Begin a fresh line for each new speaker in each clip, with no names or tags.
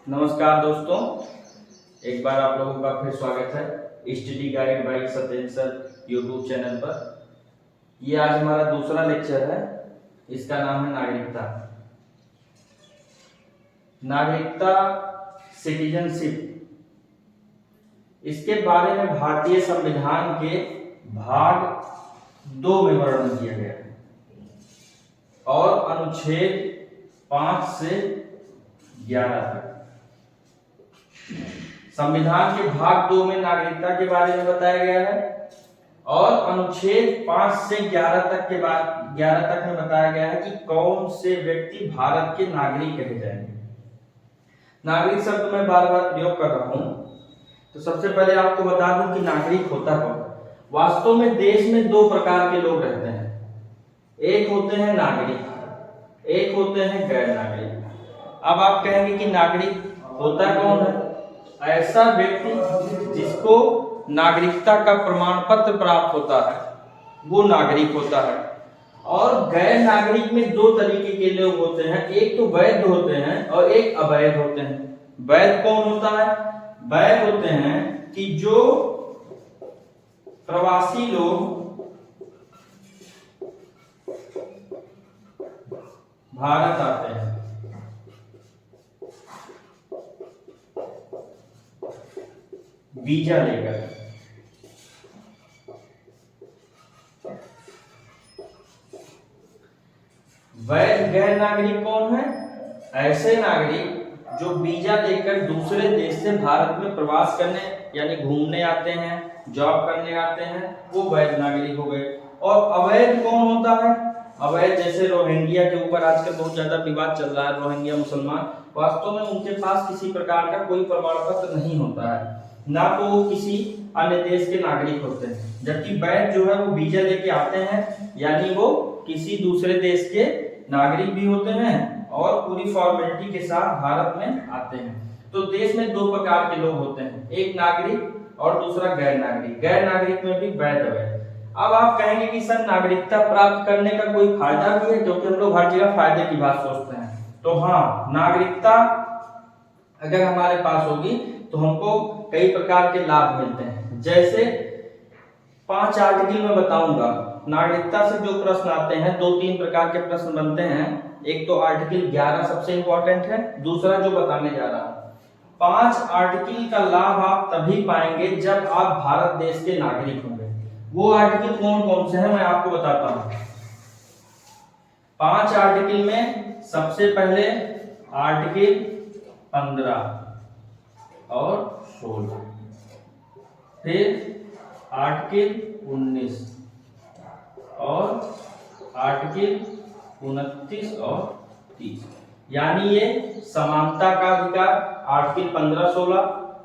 नमस्कार दोस्तों, एक बार आप लोगों का फिर स्वागत है study guide by Satyendra sir YouTube channel पर। ये आज हमारा दूसरा लेक्चर है। इसका नाम है नागरिकता। नागरिकता सिटीजनशिप, इसके बारे में भारतीय संविधान के भाग 2 में वर्णन किया गया है और अनुच्छेद 5 से 11 तक। संविधान के भाग 2 में नागरिकता के बारे में बताया गया है और अनुच्छेद 5 से 11 तक में बताया गया है कि कौन से व्यक्ति भारत के नागरिक कहे जाएंगे। नागरिक शब्द मैं बार बार प्रयोग कर रहा हूं, तो सबसे पहले आपको बता दूं कि नागरिक होता कौन। वास्तव में देश में 2 प्रकार के लोग रहते हैं, एक होते हैं नागरिक, एक होते हैं गैर नागरिक। अब आप कहेंगे कि नागरिक होता कौन है? ऐसा व्यक्ति जिसको नागरिकता का प्रमाण पत्र प्राप्त होता है वो नागरिक होता है। और गैर नागरिक में 2 तरीके के लोग होते हैं, एक तो वैध होते हैं और एक अवैध होते हैं। वैध कौन होता है? वैध होते हैं कि जो प्रवासी लोग भारत आते हैं, वीजा लेकर। वैध गैर नागरिक कौन है? ऐसे नागरिक जो वीजा लेकर दूसरे देश से भारत में प्रवास करने यानी घूमने आते हैं, जॉब करने आते हैं, वो वैध नागरिक हो गए। और अवैध कौन होता है? अवैध जैसे रोहिंग्या के ऊपर आजकल बहुत ज्यादा विवाद चल रहा है। रोहिंग्या मुसलमान, वास्तव में उनके पास किसी प्रकार का कोई प्रमाण पत्र नहीं होता है, ना तो वो किसी अन्य देश के नागरिक होते हैं। जबकि वैध जो है वो वीजा लेके आते हैं, यानी वो किसी दूसरे देश के नागरिक भी होते हैं और पूरी फॉर्मेलिटी के साथ भारत में आते हैं। तो देश में 2 प्रकार के लोग होते हैं, एक नागरिक और दूसरा गैर नागरिक। गैर नागरिक में भी वैध अवैध। अब आप कहेंगे कि सर नागरिकता प्राप्त करने का कोई फायदा भी है, क्योंकि हम लोग हर जगह फायदे की बात सोचते हैं। तो हाँ, नागरिकता अगर हमारे पास होगी तो हमको कई प्रकार के लाभ मिलते हैं। जैसे 5 आर्टिकल में बताऊंगा। नागरिकता से जो प्रश्न आते हैं, 2-3 प्रकार के प्रश्न बनते हैं। एक तो आर्टिकल 11 सबसे इंपॉर्टेंट है, दूसरा जो बताने जा रहा हूं। 5 आर्टिकल का लाभ आप तभी पाएंगे जब आप भारत देश के नागरिक होंगे। वो आर्टिकल कौन कौन से हैं मैं आपको बताता हूं। 5 आर्टिकल में सबसे पहले आर्टिकल 15 और 16, फिर आर्टिकल 19 और आर्टिकल 29 और 30। यानी ये समानता का अधिकार आर्टिकल 15-16,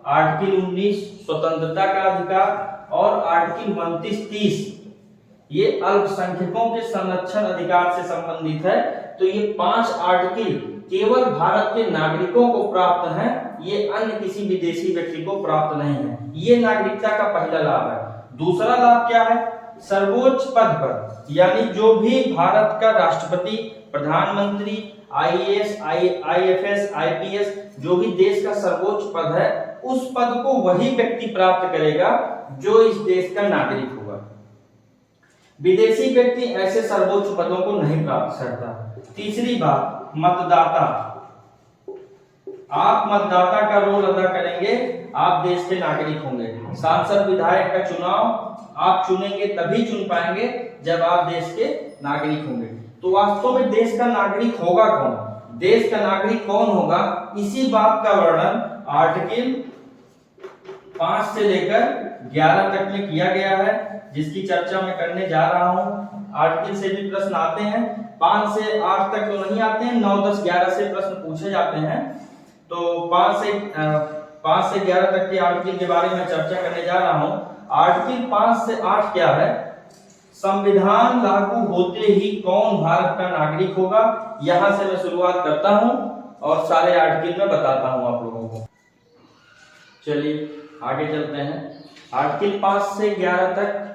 आर्टिकल 19 स्वतंत्रता का अधिकार और आर्टिकल 29-30 ये अल्पसंख्यकों के संरक्षण अधिकार से संबंधित है। तो ये 5 आर्टिकल केवल भारत के नागरिकों को प्राप्त हैं, ये अन्य किसी विदेशी व्यक्ति को प्राप्त नहीं है। ये नागरिकता का पहला लाभ है। दूसरा लाभ क्या है? सर्वोच्च पद पर, यानी जो भी भारत का राष्ट्रपति, प्रधानमंत्री, आईएएस, आईएफएस, आईपीएस, जो भी देश का सर्वोच्च पद है, उस पद को वही व्यक्ति प्राप्त करेगा जो इस देश का नागरिक होगा। विदेशी व्यक्ति ऐसे सर्वोच्च पदों को नहीं प्राप्त करता। तीसरी बात, मतदाता। आप मतदाता का रोल अदा करेंगे, आप देश के नागरिक होंगे। सांसद विधायक का चुनाव आप चुनेंगे तभी चुन पाएंगे जब आप देश के नागरिक होंगे। तो वास्तव में देश का नागरिक होगा कौन? देश का नागरिक कौन होगा, इसी बात का वर्णन आर्टिकल 5 से लेकर 11 तक में किया गया है, जिसकी चर्चा मैं करने जा रहा हूं। आर्टिकल से भी प्रश्न आते हैं, 5 से 8 तक तो नहीं आते हैं, 9, 10, 11 से प्रश्न पूछे जाते हैं। तो 5 से 11 तक के आर्टिकल के बारे में चर्चा करने जा रहा हूं। आर्टिकल 5 से 8 क्या है? संविधान लागू होते ही कौन भारत का नागरिक होगा, यहां से मैं शुरुआत करता हूं और सारे आर्टिकल में बताता हूं आप लोगों को। चलिए आगे चलते हैं। आर्टिकल 5 से 11 तक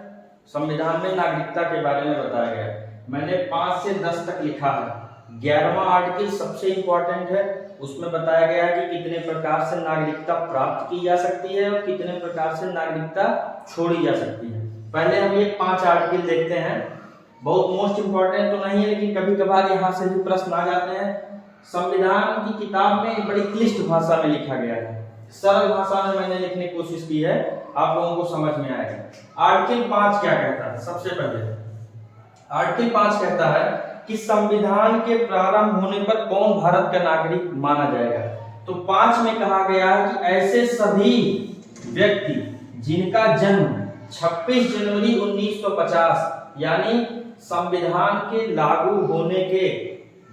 संविधान में नागरिकता के बारे में बताया गया है। मैंने 5 से 10 तक लिखा है, 11वां आर्टिकल सबसे इंपॉर्टेंट है। उसमें बताया गया है कि कितने प्रकार से नागरिकता प्राप्त की जा सकती है और कितने प्रकार से नागरिकता छोड़ी जा सकती है। पहले हम ये 5 आर्टिकल देखते हैं। बहुत मोस्ट इंपॉर्टेंट तो नहीं है, लेकिन कभी कभार यहाँ से भी प्रश्न आ जाते हैं। संविधान की किताब में बड़ी क्लिष्ट भाषा में लिखा गया है, सरल भाषा में मैंने लिखने की कोशिश की है, आप लोगों को समझ में आएगा। आर्टिकल 5 क्या कहता है? सबसे पहले आर्टिकल 5 कहता है कि संविधान के प्रारंभ होने पर कौन भारत का नागरिक माना जाएगा। तो 5 में कहा गया है कि ऐसे सभी व्यक्ति जिनका जन्म 26 जनवरी 1950 यानी संविधान के लागू होने के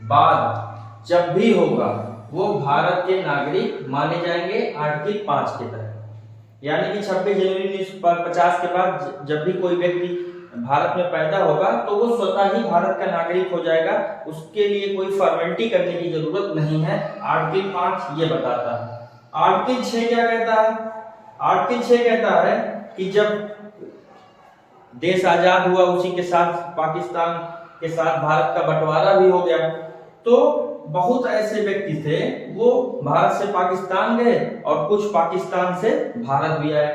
बाद जब भी होगा वो भारत के नागरिक माने जाएंगे आर्टिकल 5 के तहत। यानी कि 26 जनवरी 1950 के बाद जब भी कोई व्यक्ति भारत में पैदा होगा तो वो स्वतः ही भारत का नागरिक हो जाएगा, उसके लिए कोई फॉर्मेलिटी करने की जरूरत नहीं है। आर्टिकल 5 ये बताता है। आर्टिकल 6 क्या कहता है? आर्टिकल 6 कहता है कि जब देश आजाद हुआ उसी के साथ पाकिस्तान के साथ भारत का बंटवारा भी हो गया, तो बहुत ऐसे व्यक्ति थे वो भारत से पाकिस्तान गए और कुछ पाकिस्तान से भारत भी आए।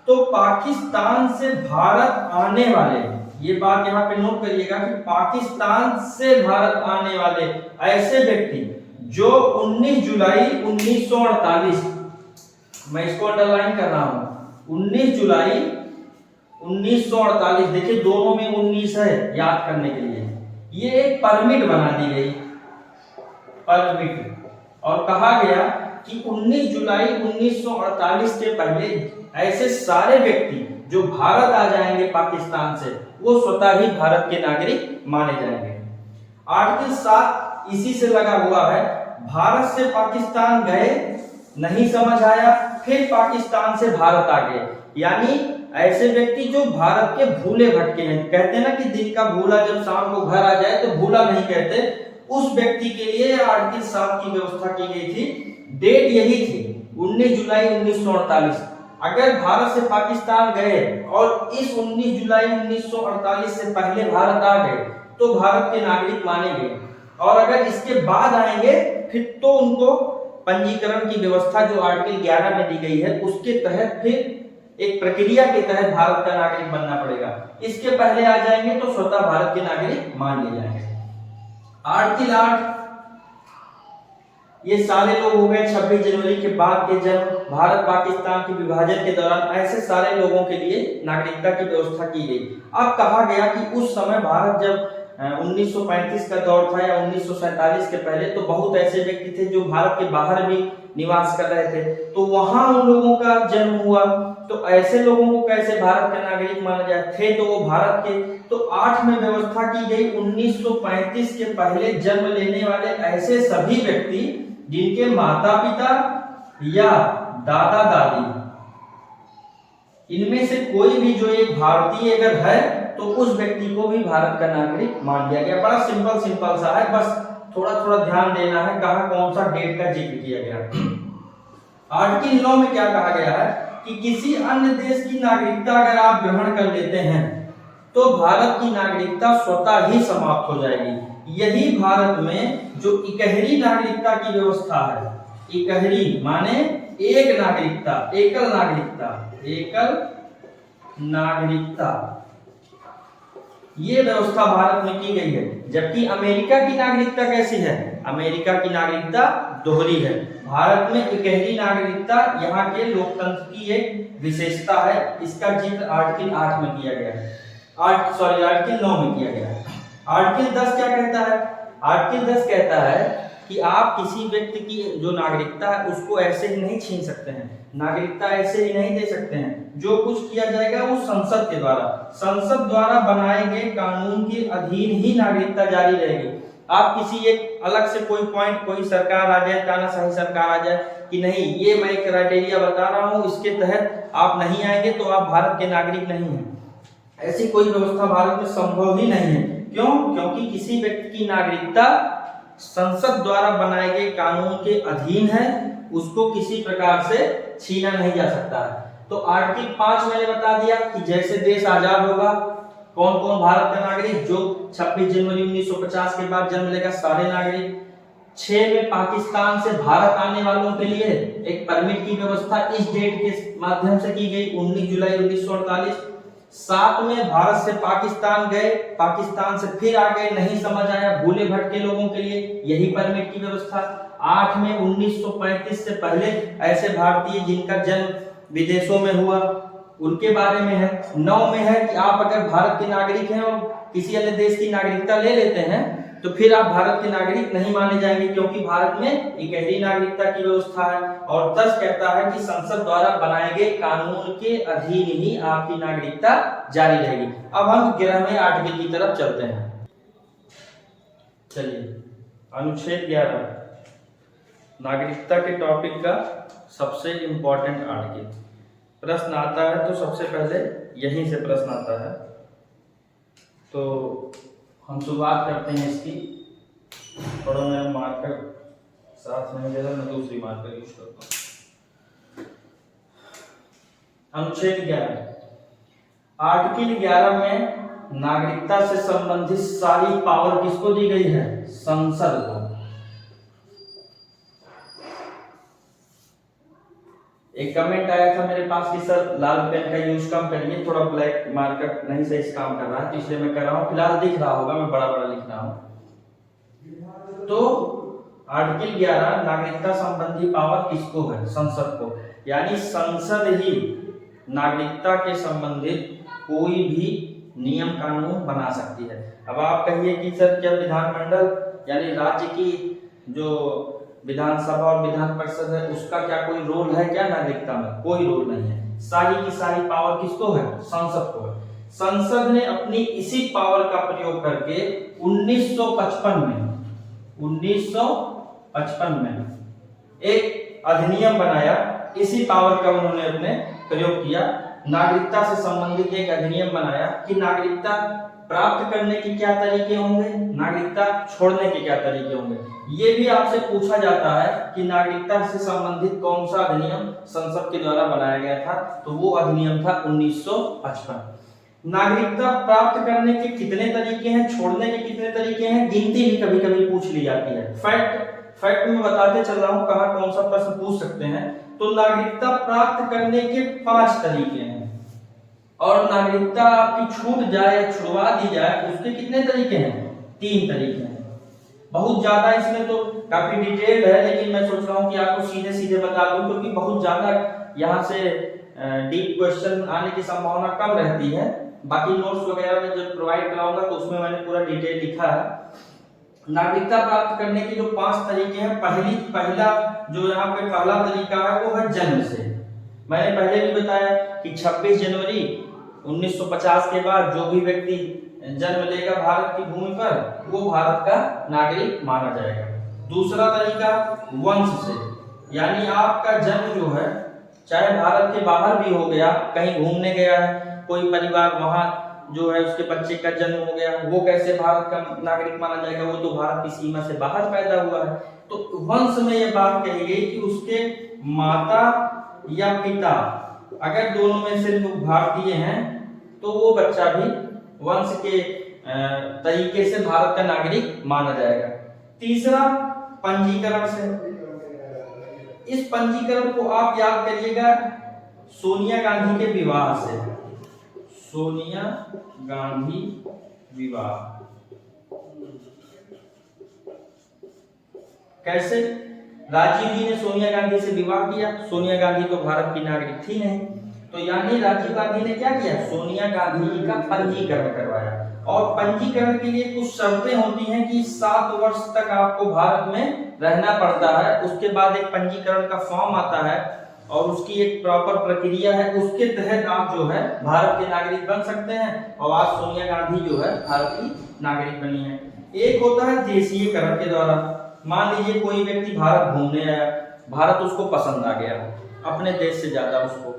तो पाकिस्तान से भारत आने वाले, ये बात यहाँ पे नोट करिएगा कि पाकिस्तान से भारत आने वाले ऐसे व्यक्ति जो 19 जुलाई 1948, मैं इसको अंडरलाइन कर रहा हूं, 19 जुलाई 1948, देखिए दोनों में 19 है याद करने के लिए, ये एक परमिट बना दी गई, परमिट, और कहा गया कि 19 जुलाई 1948 के पहले ऐसे सारे व्यक्ति जो भारत आ जाएंगे पाकिस्तान से वो स्वतः ही भारत के नागरिक माने जाएंगे। आर्टिकल 7 इसी से लगा हुआ है। भारत से पाकिस्तान गए, नहीं समझ आया, फिर पाकिस्तान से भारत आ गए, यानी ऐसे व्यक्ति जो भारत के भूले भटके हैं, कहते हैं ना कि दिन का भूला जब शाम को घर आ जाए तो भूला नहीं कहते, उस व्यक्ति के लिए आर्टिकल 7 की व्यवस्था की गई थी। डेट यही थी 19 जुलाई 1948। अगर भारत से पाकिस्तान गए और इस 19 जुलाई 1948 से पहले भारत आ गए तो भारत के नागरिक माने गए, और अगर इसके बाद आएंगे फिर तो उनको पंजीकरण की व्यवस्था जो आर्टिकल 11 में दी गई है उसके तहत फिर एक प्रक्रिया के तहत भारत का नागरिक बनना पड़ेगा। इसके पहले आ जाएंगे तो स्वतः भारत के नागरिक मान लिए जाएंगे। आर्टिकल 8, ये सारे लोग हो गए 26 जनवरी के बाद के जन्म, भारत पाकिस्तान के विभाजन के दौरान ऐसे सारे लोगों के लिए नागरिकता की व्यवस्था की गई। अब कहा गया कि उस समय भारत जब 1935 का दौर था या 1947 के पहले, तो बहुत ऐसे व्यक्ति थे जो भारत के बाहर भी निवास कर रहे थे, तो वहां उन लोगों का जन्म हुआ, तो ऐसे लोगों को कैसे भारत का नागरिक माना जाए? थे तो वो भारत के। तो 8 में व्यवस्था की गई 1935 के पहले जन्म लेने वाले ऐसे सभी व्यक्ति जिनके माता पिता या दादा दादी इनमें से कोई भी जो एक भारतीय अगर है तो उस व्यक्ति को भी भारत का नागरिक मान लिया गया। बड़ा सिंपल सा है, बस थोड़ा थोड़ा ध्यान देना है कहाँ कौन सा डेट का जिक्र किया गया। आर्टिकल 9 में क्या कहा गया है कि किसी अन्य देश की नागरिकता अगर आप ग्रहण कर लेते हैं तो भारत की नागरिकता स्वतः ही समाप्त हो जाएगी। यही भारत में जो इकहरी नागरिकता की व्यवस्था है, इकहरी माने एक नागरिकता, एकल नागरिकता, एकल नागरिकता, ये व्यवस्था भारत में की गई है। जबकि अमेरिका की नागरिकता कैसी है? अमेरिका की नागरिकता दोहरी है। भारत में इकहरी नागरिकता यहाँ के लोकतंत्र की एक विशेषता है। इसका जिक्र आर्टिकल 8 में किया गया है, आर्टिकल 9 में किया गया है। आर्टिकल 10 क्या कहता है? आर्टिकल 10 कहता है कि आप किसी व्यक्ति की जो नागरिकता है उसको ऐसे ही नहीं छीन सकते हैं, नागरिकता ऐसे ही नहीं दे सकते हैं। जो कुछ किया जाएगा वो संसद के द्वारा, संसद द्वारा बनाए गए कानून के अधीन ही नागरिकता जारी रहेगी। आप किसी एक अलग से कोई पॉइंट, कोई सरकार आ जाए, तानाशाही सरकार आ जाए कि नहीं ये मैं क्राइटेरिया बता रहा हूँ इसके तहत आप नहीं आएंगे तो आप भारत के नागरिक नहीं हैं, ऐसी कोई व्यवस्था भारत में संभव ही नहीं है। क्यों? क्योंकि किसी व्यक्ति की नागरिकता संसद द्वारा बनाए गए कानून के अधीन है, उसको किसी प्रकार से छीना नहीं जा सकता है। तो आर्टिकल 5 मैंने बता दिया कि जैसे देश आजाद होगा कौन कौन भारत का नागरिक? जो 26 जनवरी 1950 के बाद जन्म लेगा सारे नागरिक। 6 में पाकिस्तान से भारत आने वालों के लिए एक परमिट की व्यवस्था इस डेट के माध्यम से की गई 19 जुलाई 1948। 7 में भारत से पाकिस्तान गए, पाकिस्तान से फिर आ गए, नहीं समझ आया, भूले भटके लोगों के लिए यही परमिट की व्यवस्था। 8 में 1935 से पहले ऐसे भारतीय जिनका जन्म विदेशों में हुआ उनके बारे में है। 9 में है कि आप अगर भारत के नागरिक हैं और किसी अन्य देश की नागरिकता ले लेते हैं तो फिर आप भारत के नागरिक नहीं माने जाएंगे, क्योंकि भारत में इकहरी नागरिकता की व्यवस्था है। और 10 कहता है कि संसद द्वारा बनाए गए कानून के अधीन ही आपकी नागरिकता जारी रहेगी। अब हम 11वें आर्टिकल की तरफ चलते हैं। चलिए, अनुच्छेद 11 नागरिकता के टॉपिक का सबसे इंपॉर्टेंट आर्टिकल। प्रश्न आता है तो सबसे पहले यहीं से प्रश्न आता है, तो हम शुरुआत करते हैं इसकी। थोड़ा मैं मार्कर साथ में जरा मैं दूसरी मार्कर यूज करता हूँ। अनुच्छेद 11 आर्टिकल 11 में नागरिकता से संबंधित सारी पावर किसको दी गई है? संसद को। एक कमेंट आया था मेरे पास कि सर लाल पेन का यूज कम करिए, थोड़ा ब्लैक मार्कर नहीं सही से काम कर रहा है, तो इसलिए मैं कर रहा हूँ। फिलहाल दिख रहा होगा, मैं बड़ा बड़ा लिख रहा हूँ। तो आर्टिकल 11 नागरिकता संबंधी पावर किसको है? संसद को। यानी संसद ही नागरिकता के संबंधित कोई भी नियम कानून बना सकती है। अब आप कहिए कि सर क्या विधानमंडल यानी राज्य की जो विधानसभा और विधान परिषद है उसका क्या कोई रोल है क्या नागरिकता में? कोई रोल नहीं है। सारी की सारी पावर किसको है? संसद को है। संसद ने अपनी इसी पावर का प्रयोग करके 1955 में एक अधिनियम बनाया। इसी पावर का उन्होंने अपने प्रयोग किया। नागरिकता से संबंधित एक अधिनियम बनाया कि नागरिकता प्राप्त करने के क्या तरीके होंगे, नागरिकता छोड़ने के क्या तरीके होंगे। ये भी आपसे पूछा जाता है कि नागरिकता से संबंधित कौन सा अधिनियम संसद के द्वारा बनाया गया था, तो वो अधिनियम था 1955। नागरिकता प्राप्त करने के कितने तरीके हैं, छोड़ने के कितने तरीके हैं, गिनती भी कभी कभी पूछ ली जाती है। फैक्ट में बताते चल रहा हूं कहां कौन सा प्रश्न पूछ सकते हैं। तो नागरिकता प्राप्त करने के 5 तरीके हैं, और नागरिकता आपकी छूट जाए या छुड़वा दी जाए उसके कितने तरीके हैं? 3 तरीके हैं। बहुत ज्यादा इसमें तो काफी डिटेल्ड है, लेकिन मैं सोच रहा हूं कि आपको सीधे सीधे बता दूं, क्योंकि बहुत ज्यादा यहाँ से डीप क्वेश्चन आने की संभावना कम रहती है। बाकी नोट्स वगैरह में जब प्रोवाइड कराऊंगा तो उसमें मैंने पूरा डिटेल लिखा है। नागरिकता प्राप्त करने के जो 5 तरीके हैं, पहला जो यहाँ पे पहला तरीका है वो है जन्म से। मैंने पहले भी बताया कि 26 जनवरी 1950 के बाद जो भी व्यक्ति जन्म लेगा भारत की भूमि पर वो भारत का नागरिक माना जाएगा। दूसरा तरीका वंश से, यानी आपका जन्म जो है चाहे भारत के बाहर भी हो गया, कहीं घूमने गया है, कोई परिवार वहां जो है उसके बच्चे का जन्म हो गया, वो कैसे भारत का नागरिक माना जाएगा? वो तो भारत की सीमा से बाहर पैदा हुआ है। तो वंश में ये बात कही गई कि उसके माता या पिता अगर दोनों में से लोग भारतीय हैं तो वो बच्चा भी वंश के तरीके से भारत का नागरिक माना जाएगा। तीसरा पंजीकरण से। इस पंजीकरण को आप याद करिएगा सोनिया गांधी के विवाह से। सोनिया गांधी विवाह कैसे? राजीव जी ने सोनिया गांधी से विवाह किया। सोनिया गांधी तो भारत की नागरिक थी नहीं, तो यानी राजीव गांधी ने क्या किया? सोनिया गांधी जी का पंजीकरण करवाया। और पंजीकरण के लिए कुछ शर्तें होती हैं कि 7 वर्ष तक आपको भारत में रहना पड़ता है। उसके बाद एक पंजीकरण का फॉर्म आता है और उसकी एक प्रॉपर प्रक्रिया है, उसके तहत आप जो है भारत के नागरिक बन सकते हैं। और आज सोनिया गांधी जो है भारत की नागरिक बनी है। एक होता है देशीयकरण के द्वारा। मान लीजिए कोई व्यक्ति भारत घूमने आया, भारत उसको पसंद आ गया अपने देश से ज्यादा उसको,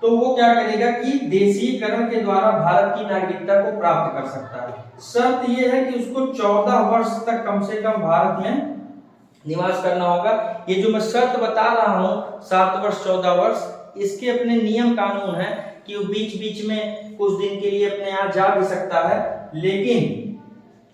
तो वो क्या करेगा कि देशीयकरण के द्वारा भारत की नागरिकता को प्राप्त कर सकता है। शर्त ये है कि उसको 14 वर्ष तक कम से कम भारत में निवास करना होगा। ये जो मैं शर्त बता रहा हूँ 7 वर्ष 14 वर्ष, इसके अपने नियम कानून है कि वो बीच बीच में कुछ दिन के लिए अपने यहाँ जा भी सकता है, लेकिन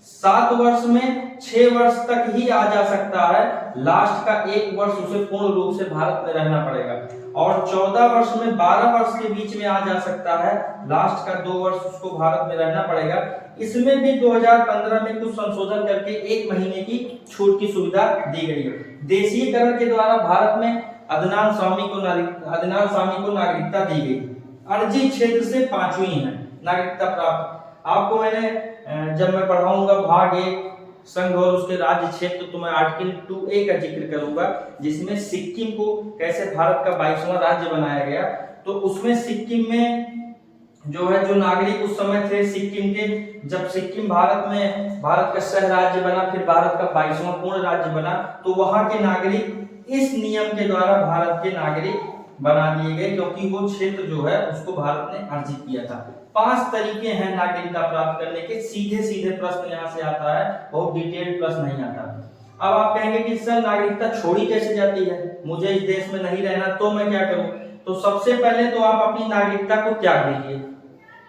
7 वर्ष में 6 वर्ष तक ही आ जा सकता है। लास्ट का 1 वर्ष उसे पूर्ण रूप से भारत में रहना पड़ेगा, और 14 वर्ष में 12 वर्ष के बीच में आ जा सकता है। लास्ट का 2 वर्ष उसको भारत में रहना पड़ेगा। इसमें भी 2015 में कुछ संशोधन करके 1 महीने की छूट की सुविधा दी गई है। देशीयकरण के द्वारा भारत में अदनान सामी को नागरिकता दी गई। अर्जी क्षेत्र से 5वीं है नागरिकता प्राप्त। आपको मैंने जब मैं पढ़ाऊंगा भाग 1 संघ और उसके राज्य क्षेत्र, तो मैं आर्टिकल 2A का जिक्र करूंगा, जिसमें सिक्किम को कैसे भारत का 22वां राज्य बनाया गया। तो उसमें सिक्किम में जो है, जो नागरिक उस समय थे सिक्किम के, जब सिक्किम भारत का सह राज्य बना, फिर भारत का 22वां पूर्ण राज्य बना, तो वहां के नागरिक इस नियम के द्वारा भारत के नागरिक बना दिए गए, क्योंकि वो क्षेत्र जो है उसको भारत ने अर्जित किया था। 5 तरीके हैं नागरिकता प्राप्त करने के। सीधे सीधे प्रश्न यहाँ से आता है, बहुत डिटेल्ड प्रश्न नहीं आता। अब आप कहेंगे कि सर नागरिकता छोड़ी कैसे जाती है, मुझे इस देश में नहीं रहना, तो मैं क्या करूं? तो सबसे पहले तो आप अपनी नागरिकता को त्याग दीजिए,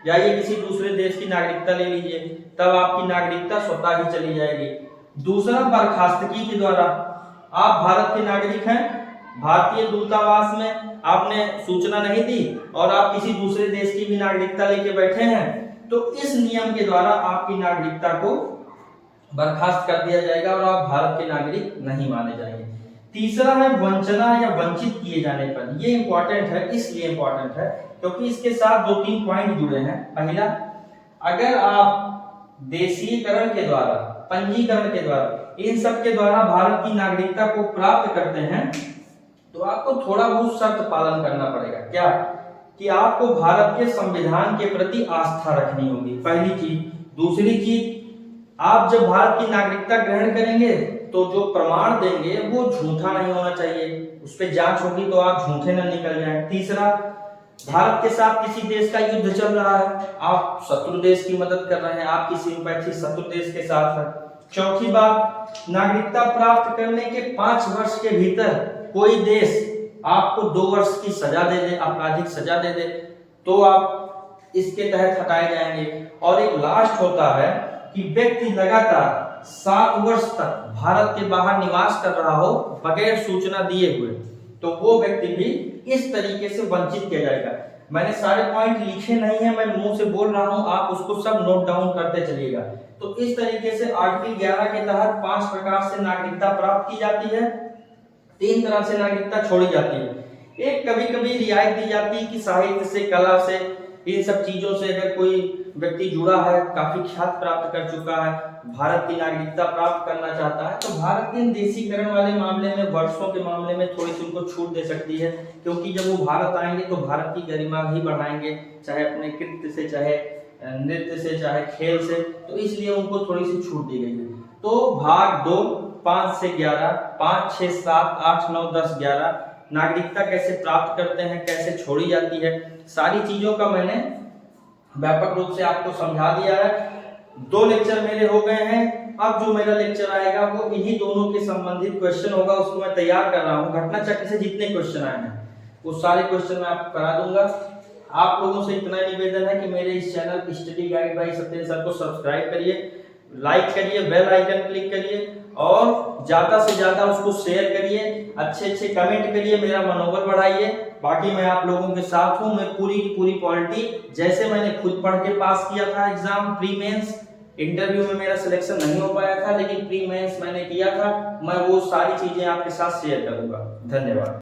जाइए किसी दूसरे देश की नागरिकता ले लीजिए, तब आपकी नागरिकता स्वतः ही चली जाएगी। दूसरा, बर्खास्तगी के द्वारा आप भारत के नागरिक हैं, भारतीय दूतावास में आपने सूचना नहीं दी और आप किसी दूसरे देश की भी नागरिकता लेके बैठे हैं, तो इस नियम के द्वारा आपकी नागरिकता को बर्खास्त कर दिया जाएगा और आप भारत के नागरिक नहीं माने जाएंगे। तीसरा है वंचना या वंचित किए जाने पर। ये इंपॉर्टेंट है, इसलिए इंपॉर्टेंट है क्योंकि इसके साथ 2-3 पॉइंट जुड़े हैं। पहला, अगर आप देशीयकरण के द्वारा, पंजीकरण के द्वारा, इन सब के द्वारा भारत की नागरिकता को प्राप्त करते हैं, तो आपको थोड़ा बहुत शर्त पालन करना पड़ेगा। क्या? कि आपको भारत के संविधान के प्रति आस्था रखनी होगी, पहली चीज। दूसरी चीज, आप जब भारत की नागरिकता ग्रहण करेंगे तो जो प्रमाण देंगे वो झूठा नहीं होना चाहिए, उस पर जांच होगी तो आप झूठे न निकल जाएं। तीसरा, भारत के साथ किसी देश का युद्ध चल रहा है, आप शत्रु देश की मदद कर रहे हैं, आपकी सिंपैथी शत्रु देश के साथ है। चौथी बात, नागरिकता प्राप्त करने के 5 वर्ष के भीतर कोई देश आपको 2 वर्ष की सजा दे दे, आपराधिक सजा दे दे, तो आप इसके तहत हटाए जाएंगे। और एक लास्ट होता है कि व्यक्ति लगातार 7 वर्ष तक भारत के बाहर निवास कर रहा हो बगैर सूचना दिए हुए, तो वो व्यक्ति भी इस तरीके से वंचित किया जाएगा। मैंने सारे पॉइंट लिखे नहीं है, मैं मुंह से बोल रहा हूं, आप उसको सब नोट डाउन करते चलिएगा। तो इस तरीके से आर्टिकल 11 के तहत 5 प्रकार से नागरिकता प्राप्त की जाती है, 3 तरह से नागरिकता छोड़ी जाती है। एक कभी कभी रियायत दी जाती है कि साहित्य से, कला से, इन सब चीजों से अगर कोई व्यक्ति जुड़ा है, काफी ख्याति प्राप्त कर चुका है, भारत की नागरिकता प्राप्त करना चाहता है, तो भारत के देशीकरण वाले मामले में, वर्षों के मामले में थोड़ी सी उनको छूट दे सकती है, क्योंकि जब वो भारत आएंगे तो भारत की गरिमा भी बढ़ाएंगे, चाहे अपने कृत्य से, चाहे नृत्य से, चाहे खेल से, तो इसलिए उनको थोड़ी सी छूट दी गई है। तो भाग 2 5 से 11, 5, 6, 7, 8, 9, 10, 11 नागरिकता कैसे प्राप्त करते हैं, कैसे छोड़ी जाती है, सारी चीजों का मैंने व्यापक रूप से आपको समझा दिया है। 2 लेक्चर मेरे हो गए हैं। अब जो मेरा लेक्चर आएगा वो इन्हीं दोनों के संबंधित क्वेश्चन होगा, उसको मैं तैयार कर रहा हूँ। घटना चक्र से जितने क्वेश्चन आए हैं वो सारे क्वेश्चन मैं आपको करा दूंगा। आप लोगों से इतना निवेदन है कि मेरे इस channel study guide by Satyendra sir को सब्सक्राइब करिए, लाइक करिए, बेल आइकन क्लिक करिए और ज्यादा से ज्यादा उसको शेयर करिए, अच्छे अच्छे कमेंट करिए, मेरा मनोबल बढ़ाइए। बाकी मैं आप लोगों के साथ हूँ। मैं पूरी की पूरी पॉलिटी, जैसे मैंने खुद पढ़ के पास किया था एग्जाम, प्री मेंस, इंटरव्यू में मेरा सिलेक्शन नहीं हो पाया था, लेकिन प्री मेंस मैंने किया था, मैं वो सारी चीजें आपके साथ शेयर करूंगा। धन्यवाद।